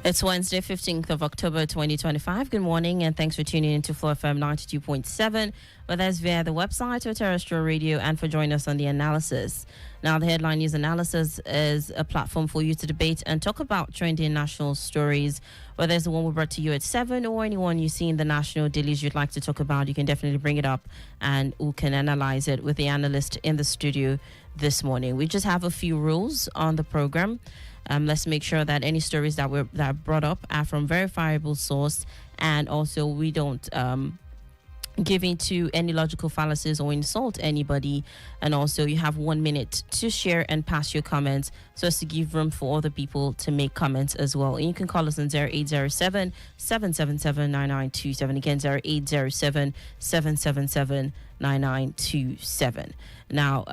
It's Wednesday, 15th of October, 2025. Good morning, and thanks for tuning in to FlowFM 92.7, whether it's via the website or terrestrial radio, and for joining us on the analysis. Now, the headline news analysis is a platform for you to debate and talk about trending national stories, whether it's the one we brought to you at 7 or anyone you see in the national dailies you'd like to talk about. You can definitely bring it up, and we can analyze it with the analyst in the studio this morning. We just have a few rules on the program. Let's make sure that any stories that are brought up are from verifiable source, and also we don't give into any logical fallacies or insult anybody. And also you have 1 minute to share and pass your comments so as to give room for other people to make comments as well. And you can call us on 0807 777 9927. Again, 0807 777 9927. Now,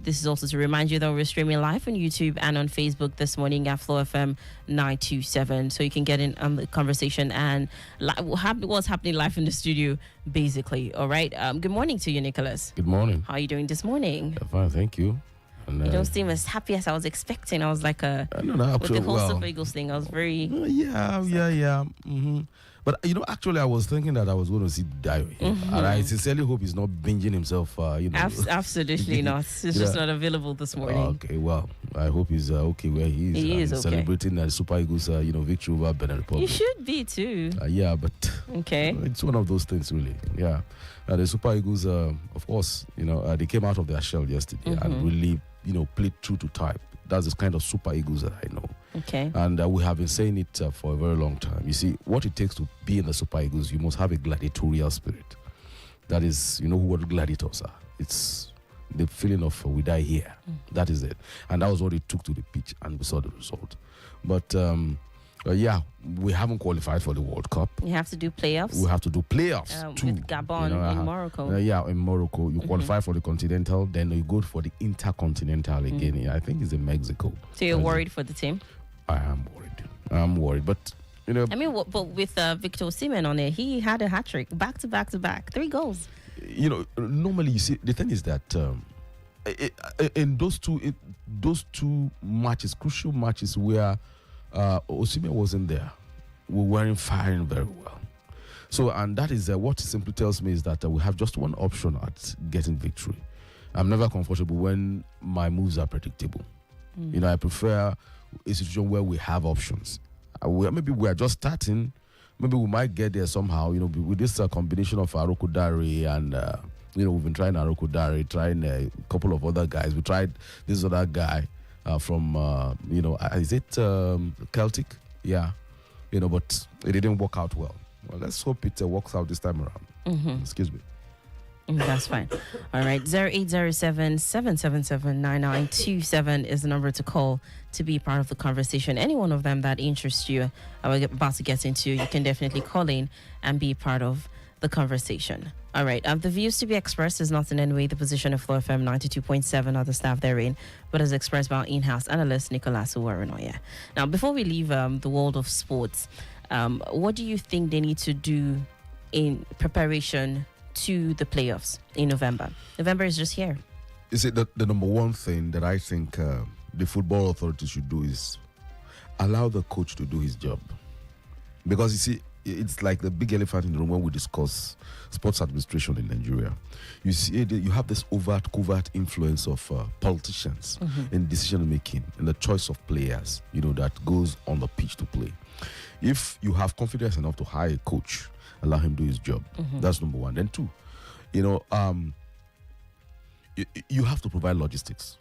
this is also to remind you that we're streaming live on YouTube and on Facebook this morning at FlowFM 927, so you can get in on the conversation and what's happening live in the studio, basically. All right. Good morning to you, Nicholas. Good morning. How are you doing this morning? Fine, thank you. And, you don't seem as happy as I was expecting. I was like, with the whole Super Eagles thing, I was very... Yeah. Mm-hmm. But, actually, I was thinking that I was going to see Adedayo. Mm-hmm. And I sincerely hope he's not binging himself, Absolutely not. He's just not available this morning. Okay, well, I hope he's okay where he is. He is okay. Celebrating the Super Eagles, victory over Benin Republic. You should be, too. Yeah, but... Okay. It's one of those things, really. Yeah. The Super Eagles, of course, they came out of their shell yesterday and really, played true to type. That's the kind of Super Eagles that I know. Okay. And we have been saying it for a very long time. You see, what it takes to be in the Super Eagles, you must have a gladiatorial spirit. That is, what gladiators are. It's the feeling of we die here. That is it. And that was what it took to the pitch, and we saw the result. But, we haven't qualified for the World Cup. You have to do playoffs. We have to do playoffs too. With Gabon in Morocco. In Morocco. You qualify for the Continental, then you go for the Intercontinental again. I think it's in Mexico. So you're worried for the team? I am worried. But, but with Victor Osimhen on it, he had a hat-trick, back-to-back, 3 goals. Normally, you see, the thing is that in those two matches, crucial matches where Osimhen wasn't there, we weren't firing very well. So, and that is what it simply tells me is that we have just one option at getting victory. I'm never comfortable when my moves are predictable. I prefer a situation where we have options. Maybe we are just starting. Maybe we might get there somehow. With this combination of Arokodare and we've been trying Arokodare, trying a couple of other guys. We tried this other guy from is it Celtic? Yeah, but it didn't work out well. Well, let's hope it works out this time around. Excuse me. That's fine. All right. 0807 777 9927 is the number to call to be part of the conversation. Any one of them that interests you, we're about to get into, you can definitely call in and be part of the conversation. All right. The views to be expressed is not in any way the position of FlowFM 92.7 or the staff therein, but is expressed by our in-house analyst, Nicholas Uwerunonye. Now, before we leave the world of sports, what do you think they need to do in preparation to the playoffs in November? November is just here. You see, the number one thing that I think the football authority should do is allow the coach to do his job. Because, you see, it's like the big elephant in the room when we discuss sports administration in Nigeria. You see, you have this covert influence of politicians in decision making and the choice of players, that goes on the pitch to play. If you have confidence enough to hire a coach, allow him do his job. That's number one. Then 2, you have to provide logistics.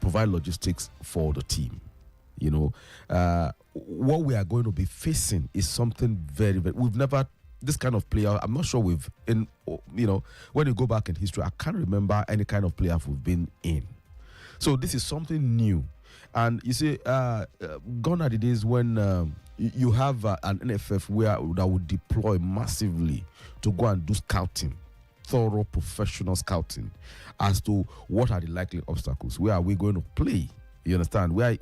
Provide logistics for the team. What we are going to be facing is something very, very... We've never... This kind of player, I'm not sure when you go back in history, I can't remember any kind of playoff we've been in. So this is something new. And you see, gone are the days when you have an NFF that would deploy massively to go and do scouting, thorough professional scouting, as to what are the likely obstacles. Where are we going to play? You understand? What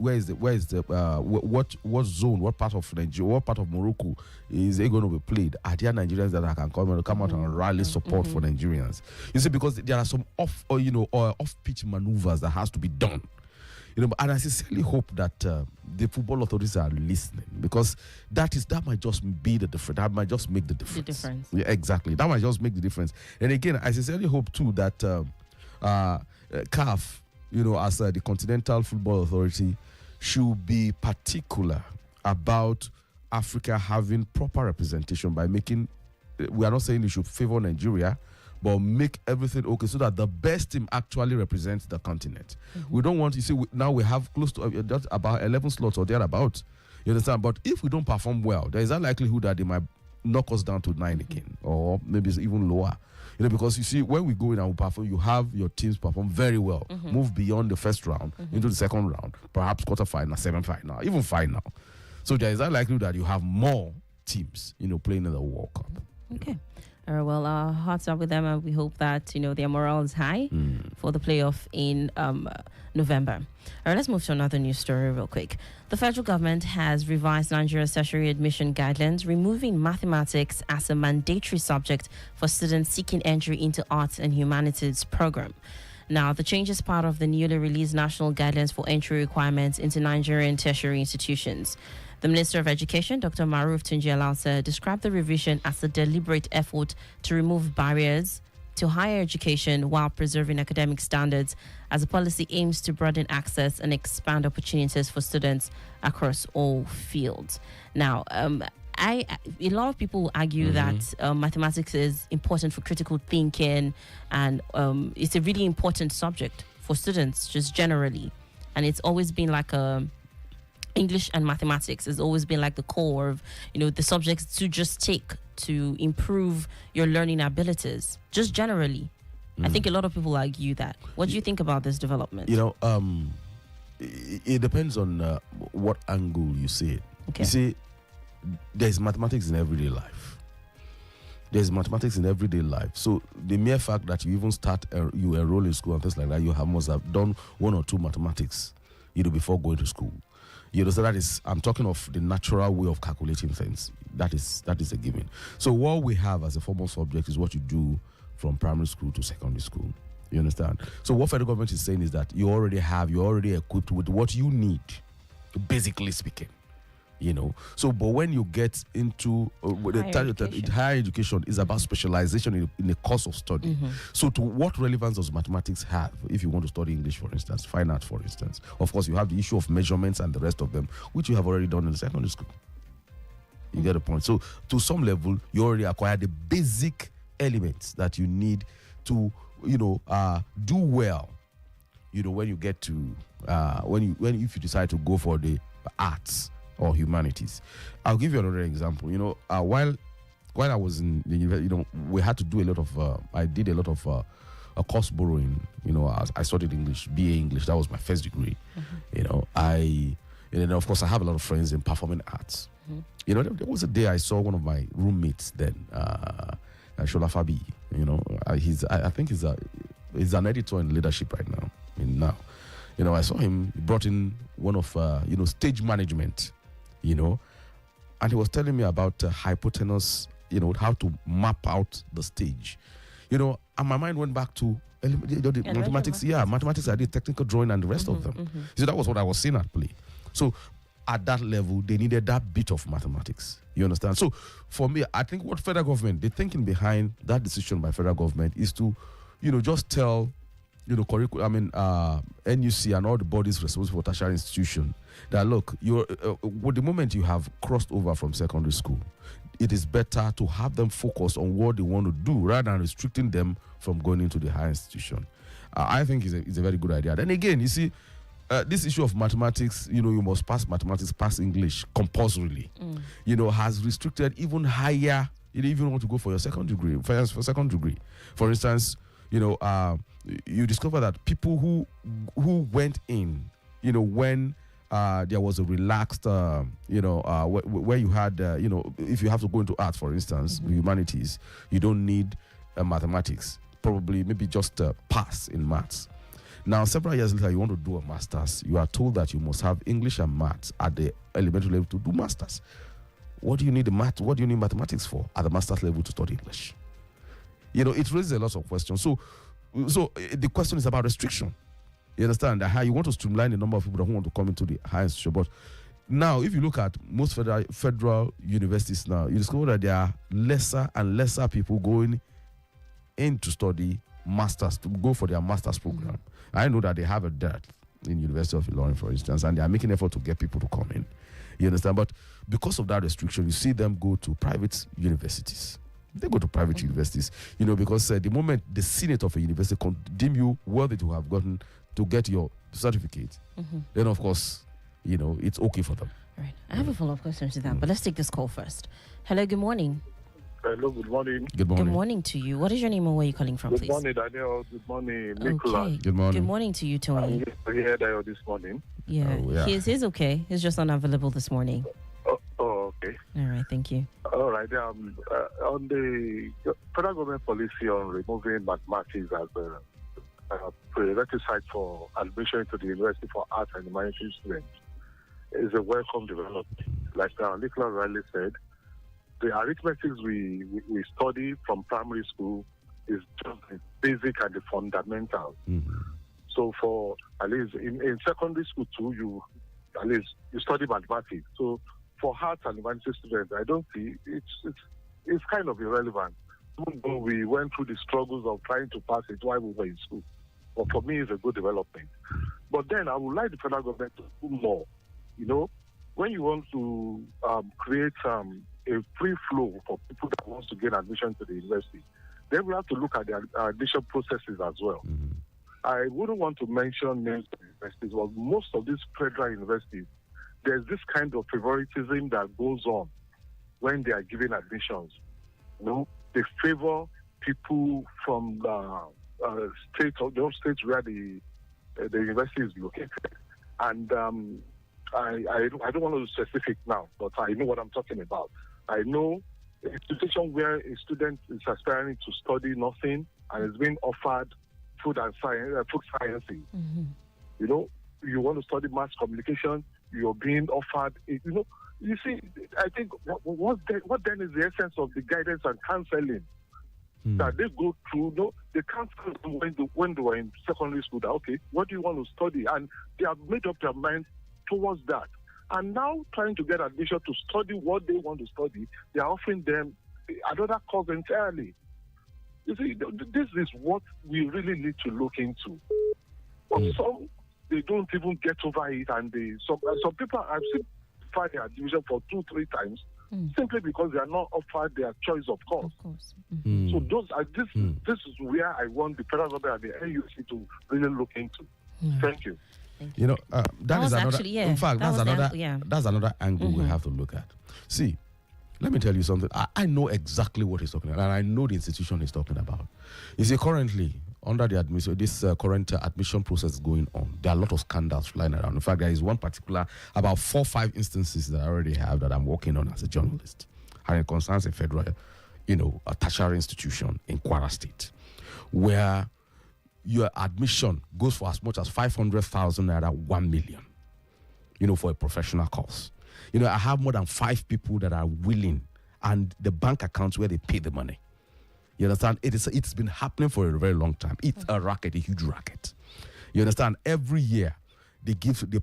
zone, what part of Nigeria, what part of Morocco is it going to be played? Are there Nigerians that can come out and rally support for Nigerians? You see, because there are some off-pitch maneuvers that has to be done. And I sincerely hope that the football authorities are listening, because that might just be the difference. That might just make the difference. The difference. Yeah, exactly. That might just make the difference. And again, I sincerely hope too that CAF, as the Continental Football Authority, should be particular about Africa having proper representation by making. We are not saying you should favor Nigeria, but make everything okay so that the best team actually represents the continent. We don't want, now we have close to just about 11 slots or thereabout. You understand? But if we don't perform well, there is a likelihood that they might knock us down to 9 again, or maybe it's even lower. Because you see, when we go in and we perform, you have your teams perform very well, move beyond the first round into the second round, perhaps quarterfinal, semi-final, even final. So there is a likelihood that you have more teams, playing in the World Cup. Okay. Well, our hearts are with them, and we hope that their morale is high for the playoff in November. All right, let's move to another news story real quick. The federal government has revised Nigeria's tertiary admission guidelines, removing mathematics as a mandatory subject for students seeking entry into arts and humanities program. Now, the change is part of the newly released national guidelines for entry requirements into Nigerian tertiary institutions. The Minister of Education, Dr. Maruf Tunji-Alausa, described the revision as a deliberate effort to remove barriers to higher education while preserving academic standards, as the policy aims to broaden access and expand opportunities for students across all fields. Now, a lot of people argue that mathematics is important for critical thinking, and it's a really important subject for students just generally. And it's always been like English and mathematics has always been like the core of, the subjects to just take to improve your learning abilities, just generally. I think a lot of people argue that. What do you think about this development? It depends on what angle you see it. Okay. You see, there's mathematics in everyday life. So the mere fact that you even you enroll in school and things like that, you must have done 1 or 2 mathematics, before going to school. So I'm talking of the natural way of calculating things. That is a given. So what we have as a formal subject is what you do from primary school to secondary school. You understand? So what federal government is saying is that you're already equipped with what you need, basically speaking. So but when you get into higher education is about specialization in a course of study. So to what relevance does mathematics have if you want to study English, for instance, fine art, for instance? Of course, you have the issue of measurements and the rest of them, which you have already done in the secondary school. You get the point. So to some level, you already acquire the basic elements that you need to do well. When you get to if you decide to go for the arts or humanities. I'll give you another example. While I was in the university, we had to do a lot of. I did a lot of a course borrowing. I studied English, BA English. That was my first degree. And then of course I have a lot of friends in performing arts. There was a day I saw one of my roommates then, Shola Fabi. I think he's an editor in leadership right now. I saw him. He brought in one of stage management. And he was telling me about hypotenuse, how to map out the stage, and my mind went back to the mathematics. Yeah, mathematics. I did technical drawing and the rest of them. So that was what I was seeing at play. So at that level, they needed that bit of mathematics. You understand? So for me, I think what federal government, the thinking behind that decision by federal government is to, just tell, curriculum, NUC and all the bodies responsible for tertiary institution that look, with the moment you have crossed over from secondary school, it is better to have them focus on what they want to do rather than restricting them from going into the higher institution. I think it's a very good idea. Then again, you see, this issue of mathematics, you must pass mathematics, pass English compulsorily, has restricted even higher, if you want to go for your second degree, For instance, you discover that people who went in, when there was a relaxed, where you had, if you have to go into art, for instance, humanities, you don't need mathematics, probably maybe just pass in maths. Now, several years later, you want to do a master's, you are told that you must have English and maths at the elementary level to do master's. What do you need What do you need mathematics for at the master's level to study English? It raises a lot of questions. So the question is about restriction. You understand? How you want to streamline the number of people that want to come into the higher institution. But now, if you look at most federal universities now, you discover that there are lesser and lesser people going in to study masters, to go for their master's program. I know that they have a dearth in University of Ilorin, for instance, and they are making effort to get people to come in. You understand? But because of that restriction, you see them go to private universities. They go to private universities, because the moment the senate of a university deem you worthy to have gotten to get your certificate, then of course, it's okay for them. All right. I have a follow-up question to that, but let's take this call first. Hello, good morning. Hello, good morning. Good morning. Good morning to you. What is your name and where are you calling from, Good please? morning, Danielle. Good morning, Nicola. Okay. Good morning. Good morning to you, Tony. I'm here Dayo this morning. Yeah, Oh, yeah. He's okay. He's just unavailable this morning. Okay. All right, thank you. All right. On the federal government policy on removing mathematics as a prerequisite for admission into the university for arts and humanities students is a welcome development. Like Nicola rightly said, the arithmetic we study from primary school is just the basic and the fundamental. So for at least in secondary school too, you study mathematics. So for arts and humanities students, I don't see it's kind of irrelevant. Even though we went through the struggles of trying to pass it while we were in school. But for me, it's a good development. But then I would like the federal government to do more. When you want to create a free flow for people that wants to get admission to the university, then we have to look at the admission processes as well. I wouldn't want to mention names of universities, but most of these federal universities, there's this kind of favoritism that goes on when they are giving admissions. They favor people from the states or those states where the university is located. And I don't want to be specific now, but I know what I'm talking about. I know a institution where a student is aspiring to study nursing and is being offered food sciences. You want to study mass communication, you're being offered. You see, I think what then is the essence of the guidance and counseling that they go through? They counsel them when they were in secondary school. That okay, what do you want to study? And they have made up their mind towards that. And now trying to get admission to study what they want to study, they are offering them another course entirely. You see, this is what we really need to look into. But some, they don't even get over it, and some people I've seen find their admission for 2-3 times simply because they are not offered their choice of course. Of course. So this is where I want the federal government and the NUC to really look into. Thank you. That is another. Actually, in fact, that's another. That's another angle we Mm-hmm. have to look at. See, let me tell you something. I know exactly what he's talking about, and I know the institution he's talking about. You see, currently under the admission, this current admission process going on, there are a lot of scandals flying around. In fact, there is one particular, about 4-5 instances that I already have that I'm working on as a journalist, and it concerns a federal, a tertiary institution in Kwara State, where your admission goes for as much as 500,000 naira, 1 million, for a professional course. I have more than 5 people that are willing, and the bank accounts where they pay the money. You understand? It's been happening for a very long time. It's a racket, a huge racket. You understand? Every year, they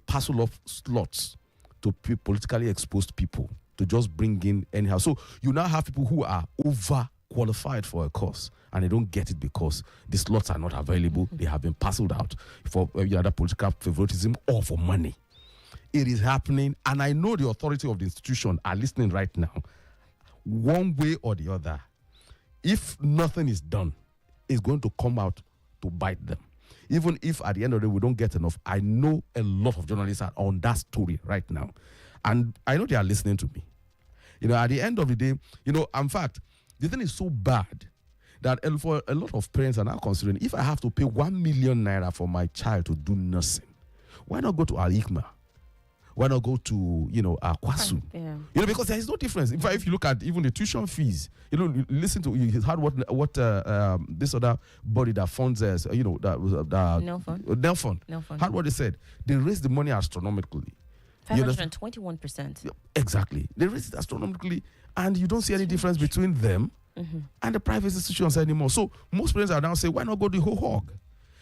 parcel off slots to politically exposed people to just bring in anyhow. So you now have people who are overqualified for a course, and they don't get it because the slots are not available. They have been parceled out for either political favoritism or for money. It is happening, and I know the authority of the institution are listening right now. One way or the other, if nothing is done, it's going to come out to bite them. Even if at the end of the day we don't get enough, I know a lot of journalists are on that story right now. And I know they are listening to me. At the end of the day, in fact, the thing is so bad that for a lot of parents are now considering, if I have to pay 1 million naira for my child to do nursing, why not go to Al-Hikma? Why not go to, Kwasu? Yeah. Because there is no difference. In fact, if you look at even the tuition fees, listen to, you heard what this other body that funds us, Nel Fund. Heard what they said. They raised the money astronomically. 521%. Exactly. They raised it astronomically, and you don't see any difference between them and the private institutions anymore. So most parents are now saying, why not go the whole hog?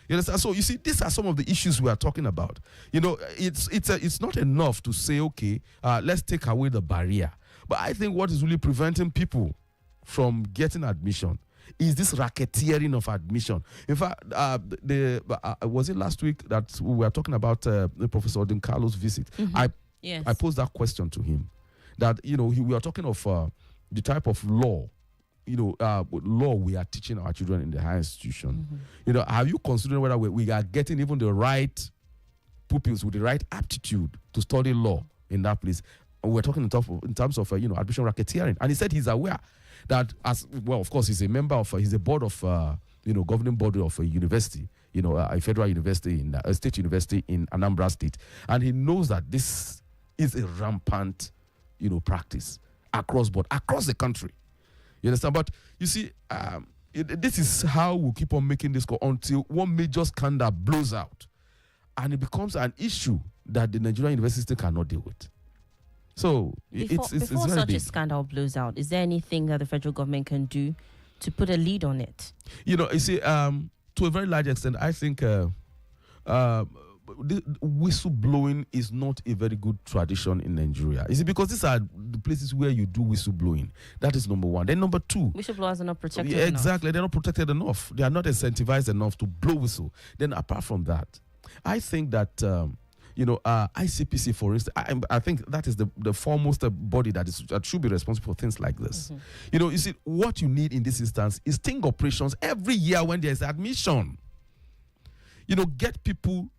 You understand? So you see, these are some of the issues we are talking about. You know, it's not enough to say, okay, let's take away the barrier. But I think what is really preventing people from getting admission is this racketeering of admission. In fact, was it last week that we were talking about Professor Carlos' visit? I posed that question to him. That, you know, we are talking of the type of law, you know, law we are teaching our children in the higher institution. You know, have you considered whether we are getting even the right pupils with the right aptitude to study law in that place? And we're talking in terms of you know, admission racketeering. And he said he's aware that, as well, of course, he's a member of, he's a board of, you know, governing body of a university, you know, a federal university, in a state university in Anambra State. And he knows that this is a rampant, you know, practice across the country. You understand? But you see, this is how we keep on making this go until one major scandal blows out, and it becomes an issue that the Nigerian university cannot deal with. So before it's such very a big. scandal blows out, is there anything that the federal government can do to put a lead on it? You know, you see, to a very large extent, I think whistleblowing is not a very good tradition in Nigeria. You see, because these are the places where you do whistleblowing. That is number one. Then number two, Whistleblowers are not protected yeah, enough. exactly. They're not protected enough. They are not incentivized enough to blow whistle. Then apart from that, I think that you know, ICPC, for instance, I think that is the foremost body that should be responsible for things like this. You know, you see, what you need in this instance is sting operations every year when there's admission. You know, get people,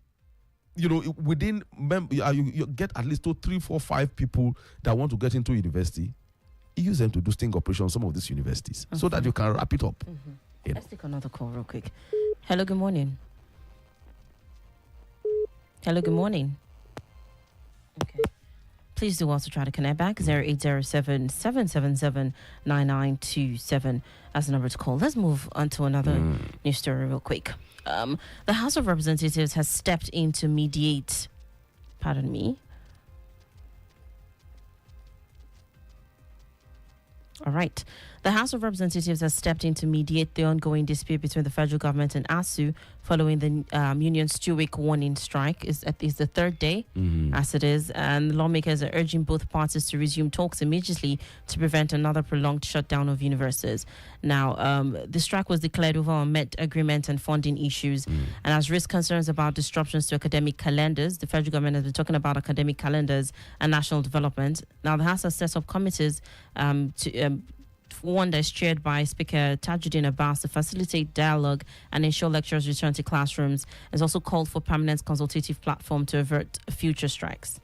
you know, within, you get at least 2, 3, 4, 5 people that want to get into university. Use them to do sting operations some of these universities so that you can wrap it up. You know. Let's take another call real quick. Hello, good morning. Hello, good morning. Okay. Please do also try to connect back. 0807-777-9927. That's the number to call. Let's move on to another news story real quick. The House of Representatives has stepped in to mediate. Pardon me. All right. The House of Representatives has stepped in to mediate the ongoing dispute between the federal government and ASU following the union's 2-week warning strike. Is the third day, as it is, and lawmakers are urging both parties to resume talks immediately to prevent another prolonged shutdown of universities. Now, the strike was declared over unmet agreement and funding issues, and has raised concerns about disruptions to academic calendars. The federal government has been talking about academic calendars and national development. Now, the House has set up committees one that's chaired by Speaker Tajuddin Abbas to facilitate dialogue and ensure lecturers return to classrooms. It's also called for permanent consultative platform to avert future strikes.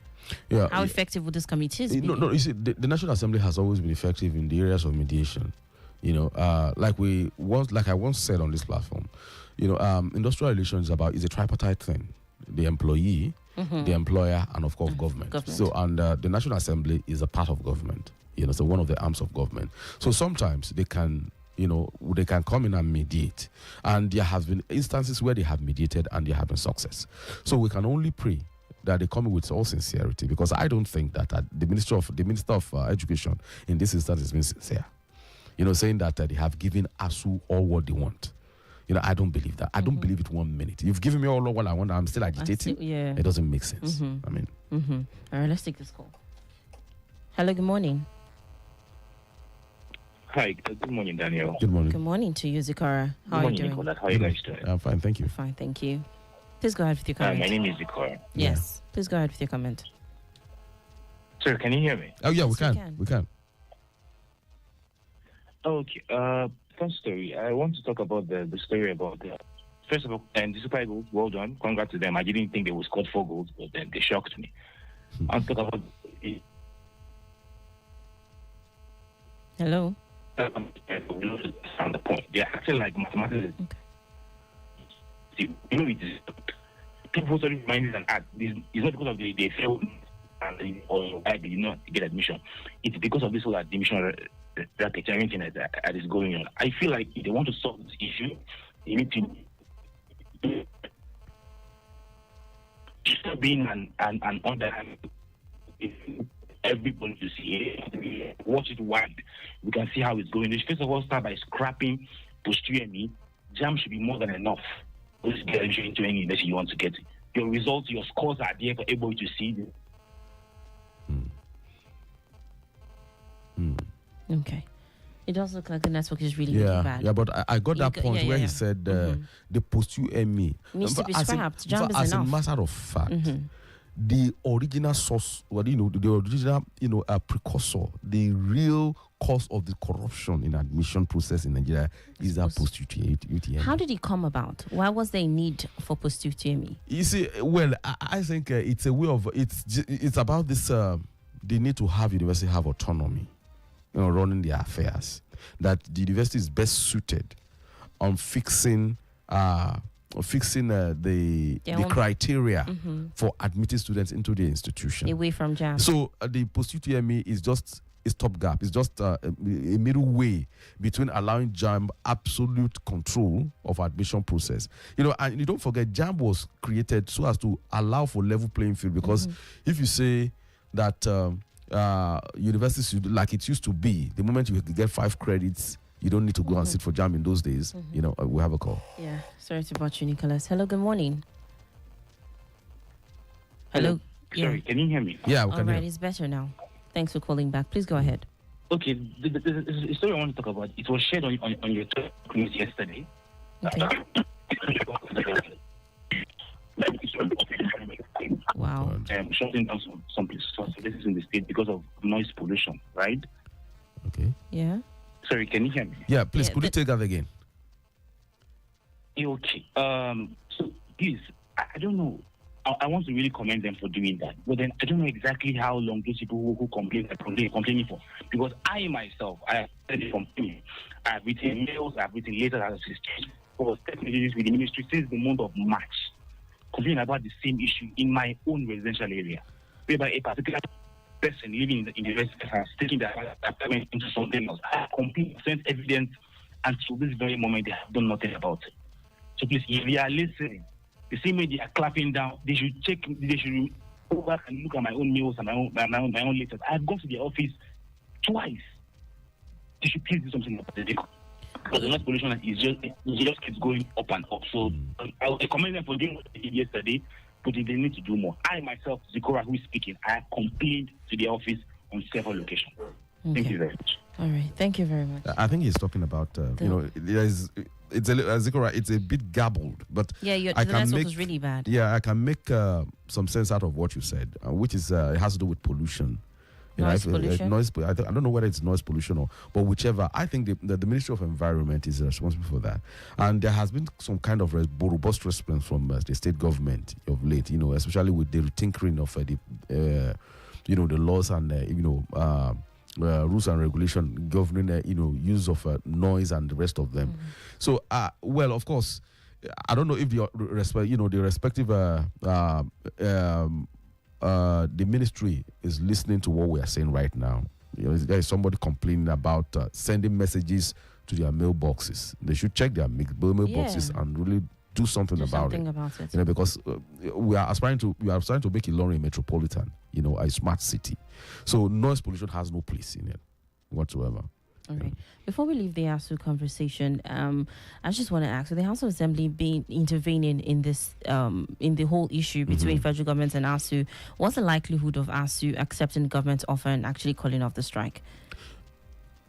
Yeah, How effective would this committee be? No, you see, the National Assembly has always been effective in the areas of mediation. You know, like I once said on this platform, you know, industrial relations is a tripartite thing: the employee, the employer, and of course government. So, and the National Assembly is a part of government. You know, so one of the arms of government. So sometimes they can, you know, they can come in and mediate. And there have been instances where they have mediated and there have been success. So we can only pray that they come in with all sincerity, because I don't think that the Minister of Education in this instance has been sincere. You know, saying that they have given ASU all what they want. You know, I don't believe that. I don't believe it 1 minute. You've given me all what I want. I'm still agitating. It doesn't make sense. I mean. All right, let's take this call. Hello, good morning. Hi, good morning, Danielle. Good morning. Good morning to you, Zikara. How are you doing? Nicola. How are you guys doing? I'm fine, thank you. Fine, thank you. Please go ahead with your comment. My name is Zikara. Yes, please go ahead with your comment. Sir, can you hear me? Oh, yeah, Yes, we can. Okay. First story. I want to talk about the story about first of all, and the Super Eagles, well done. Congrats to them. I didn't think they would score 4 goals, but then they shocked me. I'll talk about Hello. on the point. They're acting like mathematics. You know, it is people sort of remind that it's not because of they failed and or they did not get admission. It's because of this whole admission racketeering thing that is going on. I feel like if they want to solve this issue, they need to stop being an underhand. Everybody to see it, watch it wide. We can see how it's going. First of all, start by scrapping post-UME. JAM should be more than enough. get into any university you want to get. Your results, your scores are there for everybody to see. Okay. It does look like the network is really bad. Yeah, but I got that point where he said the post-UME needs to be scrapped. As a matter of fact, the original source, the original, precursor, the real cause of the corruption in admission process in Nigeria is that post-UTME. How did it come about? Why was there a need for post-UTME? You see, well, I think it's a way of it's about this. They need to have university have autonomy, running their affairs. That the university is best suited on fixing the criteria for admitting students into the institution away from JAM. So the post-UTME is just a stopgap. It's just a middle way between allowing JAM absolute control of admission process. And you don't forget, JAM was created so as to allow for level playing field, because if you say that universities should, like it used to be, the moment you get 5 credits, you don't need to go and sit for JAM in those days. We have a call. Yeah, sorry to bother you, Nicholas. Hello, good morning. Hello. Sorry, can you hear me? Yeah, we can All right, hear. it's better now. Thanks for calling back. Please go ahead. Okay, the story I want to talk about, it was shared on your news yesterday. Okay. Wow. Shutting down some places in the state because of noise pollution, right? Okay. Yeah. Sorry, can you hear me? Yeah, please, could you take that again? Okay. So, please, I don't know. I want to really commend them for doing that. But then I don't know exactly how long those people who complain are complaining for. Because I myself, I have said it from me. I've written mails, I've written letters as assistant for technologies with the ministry since the month of March, complaining about the same issue in my own residential area, whereby a particular person living in the residence has taken their apartment into something else. I have complained, sent evidence, and to this very moment, they have done nothing about it. So please, if they are listening, the same way they are clapping down, they should go back and look at my own mails and my own letters. I've gone to their office twice. They should please do something about it. Because the noise pollution just keeps going up and up. So I commend them for doing what they did yesterday, but they need to do more. I myself, Zikora, who is speaking, I have complained to the office on several locations. Okay. Thank you very much. All right. Thank you very much. I think he's talking about, it's Zikora, it's a bit garbled, but yeah, the network was really bad. Yeah, I can make some sense out of what you said, which is it has to do with pollution. Noise pollution? I don't know whether it's noise pollution but whichever. I think the Ministry of Environment is responsible for that. And there has been some kind of robust response from the state government of late, especially with the tinkering of the laws and, rules and regulation governing, use of noise and the rest of them. So, of course, I don't know if the respective the ministry is listening to what we are saying right now. There is somebody complaining about sending messages to their mailboxes. They should check their mailboxes and really do something about it. Because we are aspiring to make Ilorin metropolitan, a smart city. So noise pollution has no place in it whatsoever. Okay. Before we leave the ASU conversation, I just want to ask: so the House of Assembly being intervening in this, in the whole issue between federal government and ASU, what's the likelihood of ASU accepting the government's offer and actually calling off the strike?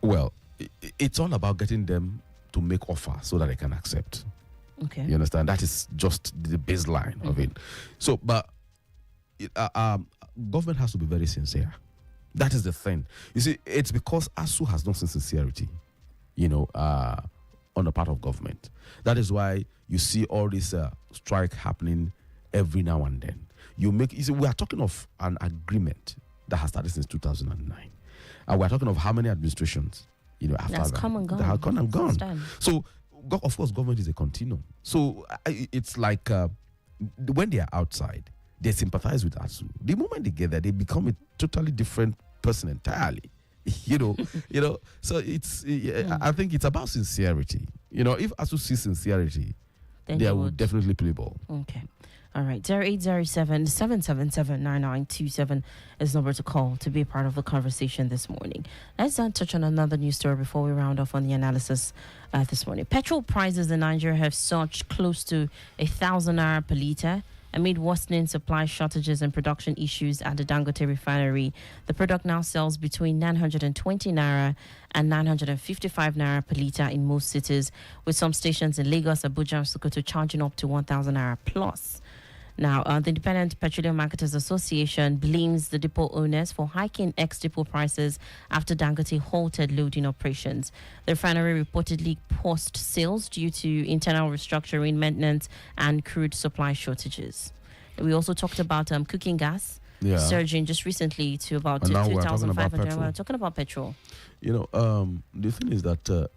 Well, it's all about getting them to make offer so that they can accept. Okay. You understand? That is just the baseline of it. So, but government has to be very sincere. That is the thing. You see, it's because ASU has not seen sincerity, on the part of government. That is why you see all this strike happening every now and then. We are talking of an agreement that has started since 2009. And we are talking of how many administrations, after that's that. come and gone. That have come and gone. So, of course, government is a continuum. So, it's like when they are outside, they sympathize with ASU. The moment they get there, they become a totally different person entirely. So it's I think it's about sincerity. If ASU sees sincerity, then they will definitely play ball. Okay. All right. 0807-777-9927 is the number to call to be a part of the conversation this morning. Let's touch on another news story before we round off on the analysis this morning. Petrol prices in Nigeria have surged close to 1,000 naira per litre amid worsening supply shortages and production issues at the Dangote refinery. The product now sells between 920 naira and 955 naira per litre in most cities, with some stations in Lagos, Abuja, and Sokoto charging up to 1,000 naira plus. Now, the Independent Petroleum Marketers Association blames the depot owners for hiking ex-depot prices after Dangote halted loading operations. The refinery reportedly paused sales due to internal restructuring, maintenance, and crude supply shortages. We also talked about cooking gas surging just recently to about 2,500. We're talking about petrol. The thing is that, it's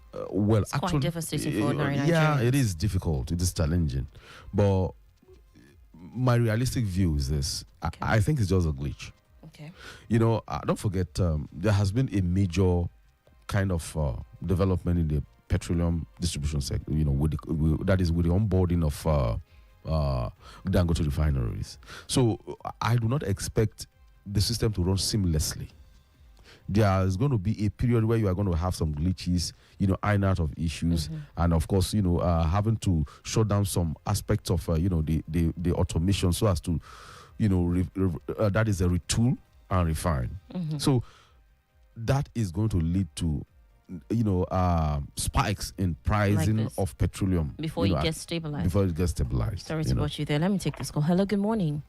actually, quite devastating for ordinary Nigerians. Yeah, it is difficult. It is challenging. But my realistic view is this. Okay. I think it's just a glitch. Okay. Don't forget, there has been a major kind of development in the petroleum distribution sector, with the onboarding of Dangote refineries. So I do not expect the system to run seamlessly. There's going to be a period where you are going to have some glitches, iron out of issues, and of course, having to shut down some aspects of, the automation so as to, that is a retool and refine. So that is going to lead to, spikes in pricing of petroleum before it gets stabilized. Sorry to watch you there. Let me take this call. Hello, good morning.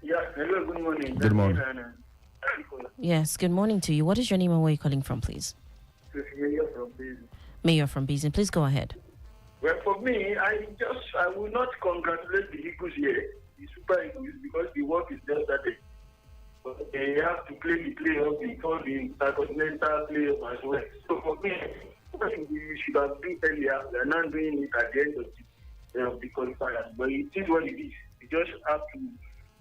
Yeah, hello, good morning. Good morning. Yes, good morning to you. What is your name and where are you calling from, please? Mayor from Basin. Mayor from Basin. Please go ahead. Well, for me, I will not congratulate the Eagles here, the Super Eagles, because the work is just started. But they have to play the playoff before the intercontinental playoff as well. So for me, we should have done earlier. We are not doing it at the end of the qualifiers. But it is what it is. We just have to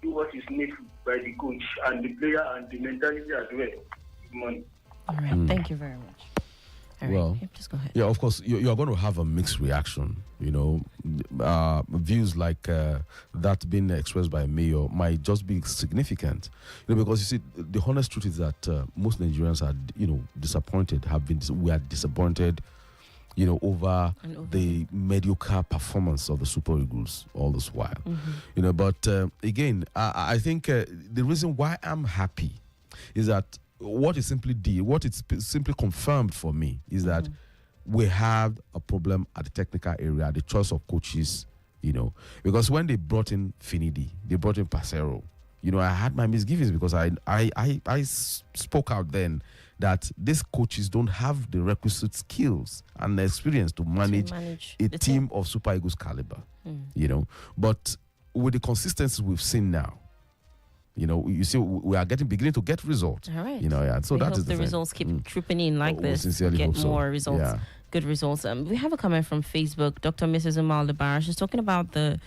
do what is needful by the coach and the player and the mentality as well. Good morning. All right. Thank you very much. All right. Well, just go ahead. Yeah, of course, you are going to have a mixed reaction. Views like that being expressed by a mayor might just be significant. Because you see, the honest truth is that most Nigerians are, disappointed. We are disappointed, over the mediocre performance of the Super Eagles all this while. But again, I think the reason why I'm happy is that what it simply confirmed for me is that we have a problem at the technical area, the choice of coaches, because when they brought in Finidi, they brought in Passero, I had my misgivings because I spoke out then that these coaches don't have the requisite skills and the experience to manage a team of Super Eagles caliber, But with the consistency we've seen now, you see, we are beginning to get results. All right. So that is the results keep trooping in like this. Sincerely get hope so. More results. Yeah. Good results. We have a comment from Facebook. Dr. Mrs. Umar Labar. She's talking about the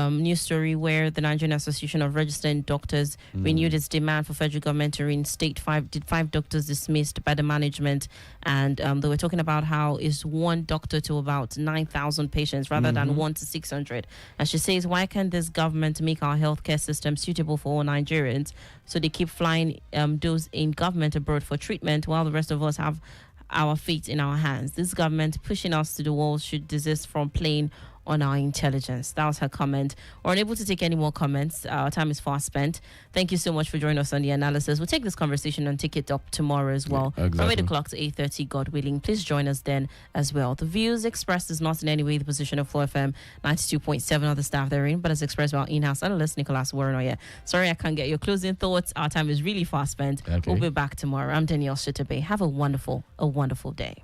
news story where the Nigerian Association of Registered Doctors renewed its demand for federal government to reinstate five doctors dismissed by the management. And they were talking about how is one doctor to about 9,000 patients rather than 1 to 600. And she says, why can't this government make our healthcare system suitable for all Nigerians? So they keep flying those in government abroad for treatment while the rest of us have our fate in our hands. This government pushing us to the wall should desist from playing on our intelligence. That was her comment. We're unable to take any more comments. Our time is far spent. Thank you so much for joining us on the analysis. We'll take this conversation and take it up tomorrow as well. Yeah, exactly. From 8 o'clock to 8:30, God willing. Please join us then as well. The views expressed is not in any way the position of FlowFM 92.7 or the staff therein, but as expressed by our in-house analyst, Nicholas Uwerunonye. Sorry I can't get your closing thoughts. Our time is really far spent. Okay. We'll be back tomorrow. I'm Danielle Shitta-Bey. Have a wonderful day.